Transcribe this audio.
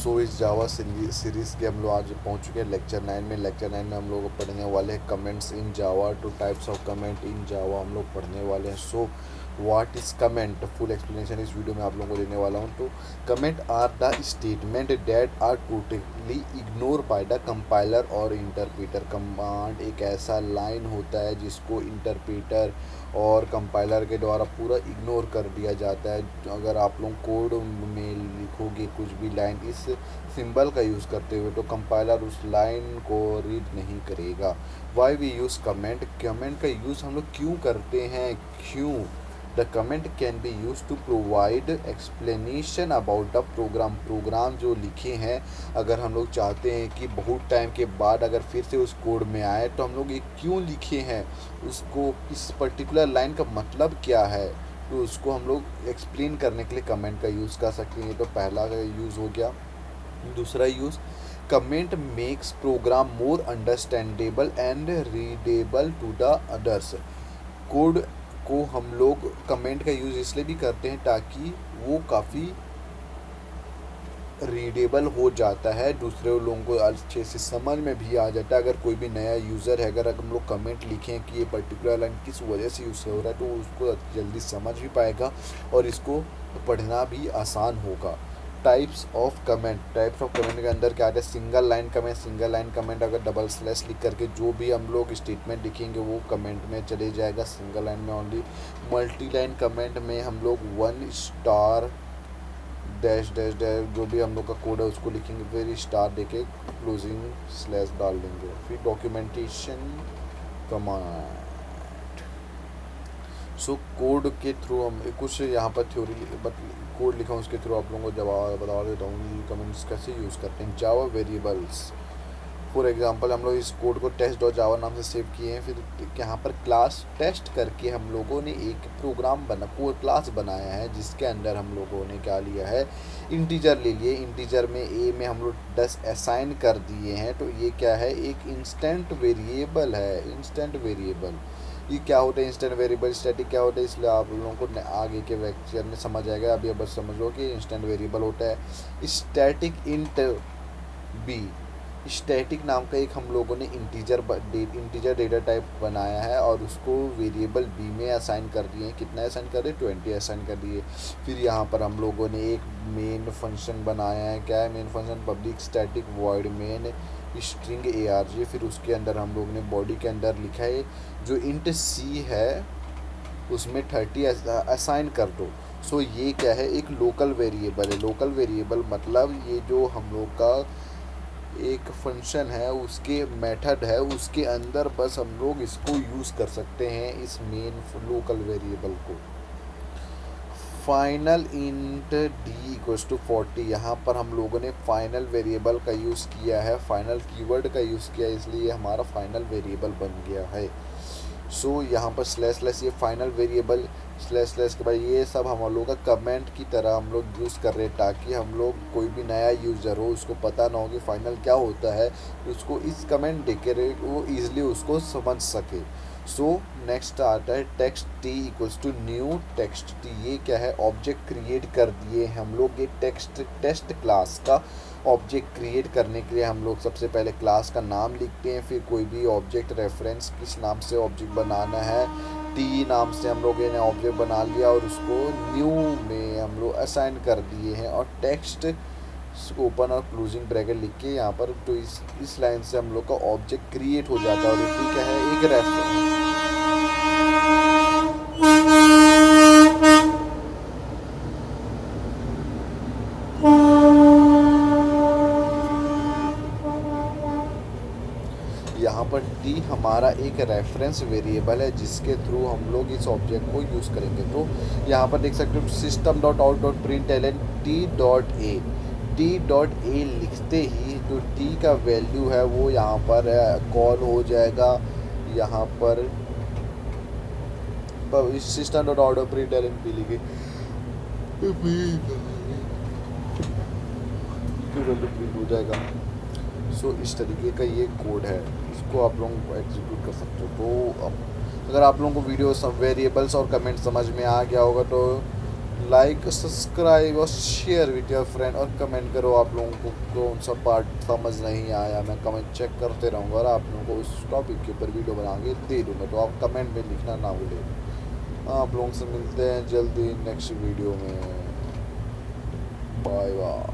सो इस जावा सीरीज़ के हम लोग आज पहुंच चुके हैं लेक्चर 9 में। लेक्चर 9 में हम लोग पढ़ने वाले हैं comments in Java, two types of comment in Java हम लोग पढ़ने वाले हैं। So what is comment, full explanation इस वीडियो में आप लोगों को देने वाला हूं। तो comment are the statement that are totally ignore by the compiler और इंटरप्रेटर। कमांड एक ऐसा लाइन होता है जिसको इंटरप्रेटर और कंपाइलर के द्वारा पूरा इग्नोर कर दिया जाता है। अगर आप लोग कोड में लिखोगे कुछ भी लाइन इस सिंबल का यूज़ करते हुए तो कंपाइलर उस लाइन को रीड नहीं करेगा। Why we use comment, comment का यूज़ हम लोग क्यों करते हैं, क्यों? The comment can be use to provide explanation about the program. Program जो लिखे हैं, अगर हम लोग चाहते हैं कि बहुत टाइम के बाद अगर फिर से उस कोड में आए तो हम लोग ये क्यों लिखे हैं, उसको इस पर्टिकुलर लाइन का मतलब क्या है, तो उसको हम लोग एक्सप्लेन करने के लिए कमेंट का यूज़ कर सकते हैं। तो पहला यूज़ हो गया। दूसरा use, comment makes program more understandable and readable to the others. Code को हम लोग कमेंट का यूज़ इसलिए भी करते हैं ताकि वो काफ़ी रीडेबल हो जाता है, दूसरे लोगों को अच्छे से समझ में भी आ जाता है। अगर कोई भी नया यूज़र है, अगर हम लोग कमेंट लिखें कि ये पर्टिकुलर लाइन किस वजह से यूज़ हो रहा है, तो उसको जल्दी समझ भी पाएगा और इसको पढ़ना भी आसान होगा। Types of comment, types of comment के अंदर क्या आता है? Single line comment, single line comment अगर डबल स्लैश लिख करके जो भी हम लोग स्टेटमेंट लिखेंगे वो कमेंट में चले जाएगा, सिंगल लाइन में ओनली। मल्टी लाइन कमेंट में हम लोग one star dash dash dash जो भी हम लोग का कोड है उसको लिखेंगे, फिर स्टार देके क्लोजिंग स्लैश डाल देंगे। फिर डॉक्यूमेंटेशन कमांड। सो कोड के थ्रू हम कुछ यहाँ पर थ्योरी कोड लिखा हूँ, उसके थ्रू आप लोगों को जवाब बता देता हूँ कमेंट्स कैसे यूज़ करते हैं। जावा वेरिएबल्स, फॉर एग्जांपल हम लोग इस कोड को टेस्ट डॉट जावा नाम से सेव किए हैं। फिर यहाँ पर क्लास टेस्ट करके हम लोगों ने एक प्रोग्राम कोई क्लास बनाया है जिसके अंदर हम लोगों ने क्या लिया है, इंटीजर ले लिए। इंटीजर में ए में हम लोग 10 असाइन कर दिए हैं, तो ये क्या है, एक इंस्टेंट वेरिएबल है। इंस्टेंट वेरिएबल ये क्या होता है, इंस्टेंट वेरिएबल स्टैटिक क्या होता है, इसलिए आप लोगों को आगे के लेक्चर में समझ आएगा। अभी बस समझ लो कि इंस्टेंट वेरिएबल होता है स्टैटिक इंट बी। स्टैटिक नाम का एक हम लोगों ने इंटीजर डेटा टाइप बनाया है और उसको वेरिएबल बी में असाइन कर दिए हैं। कितना असाइन कर दिए, 20 असाइन कर दिए। फिर यहाँ पर हम लोगों ने एक मेन फंक्शन बनाया है। क्या है main function? Public static void main string ARG। फिर उसके अंदर हम लोगों ने बॉडी के अंदर लिखा है जो इंट सी है उसमें 30 असाइन कर दो। सो ये क्या है, एक लोकल वेरिएबल है। लोकल वेरिएबल मतलब ये जो हम लोग का एक फंक्शन है, उसके मेथड है, उसके अंदर बस हम लोग इसको यूज़ कर सकते हैं, इस मेन लोकल वेरिएबल को। Final int D equals to 40, यहाँ पर हम लोगों ने फाइनल वेरिएबल का यूज़ किया है, फाइनल कीवर्ड का यूज़ किया है, इसलिए हमारा फाइनल वेरिएबल बन गया है। सो यहाँ पर स्लैश स्लैश ये फाइनल वेरिएबल स्लैश स्लैश के बाद ये सब हम लोग का कमेंट की तरह हम लोग यूज़ कर रहे हैं ताकि हम लोग कोई भी नया यूज़र हो उसको पता ना हो कि फाइनल क्या होता है, तो उसको इस कमेंट दे के वो ईज़िली उसको समझ सके। सो नेक्स्ट आता है text T equals to new text T. ये क्या है, ऑब्जेक्ट क्रिएट कर दिए हम लोग। ये टेस्ट क्लास का ऑब्जेक्ट क्रिएट करने के लिए हम लोग सबसे पहले क्लास का नाम लिखते हैं, फिर कोई भी ऑब्जेक्ट रेफरेंस किस नाम से ऑब्जेक्ट बनाना है, टी नाम से हम लोग ने ऑब्जेक्ट बना लिया और उसको न्यू में हम लोग असाइन कर दिए हैं। और टेक्स्ट ओपन और क्लोजिंग ब्रैकेट लिख के यहाँ पर, तो इस लाइन से हम लोग का ऑब्जेक्ट क्रिएट हो जाता है। और ये क्या है, एक रेफरेंस। यहाँ पर टी हमारा एक रेफरेंस वेरिएबल है जिसके थ्रू हम लोग इस ऑब्जेक्ट को यूज़ करेंगे। तो यहाँ पर देख सकते हो system dot out dot print L N T dot A लिखते ही जो टी का वैल्यू है वो यहाँ पर कॉल हो जाएगा। यहाँ पर system dot out dot print L N P लिखे प्रिंट हो जाएगा। सो इस तरीके का ये कोड है, इसको आप लोग एग्जीक्यूट कर सकते हो। तो अगर आप लोगों को वीडियो सब वेरिएबल्स और कमेंट समझ में आ गया होगा तो लाइक सब्सक्राइब और शेयर विद योर फ्रेंड, और कमेंट करो आप लोगों को कौन सा पार्ट समझ नहीं आया। मैं कमेंट चेक करते रहूँगा और आप लोगों को उस टॉपिक के ऊपर वीडियो बना के दे दूँगा, तो आप कमेंट में लिखना ना भूलें। आप लोगों से मिलते हैं जल्दी नेक्स्ट वीडियो में। Bye bye.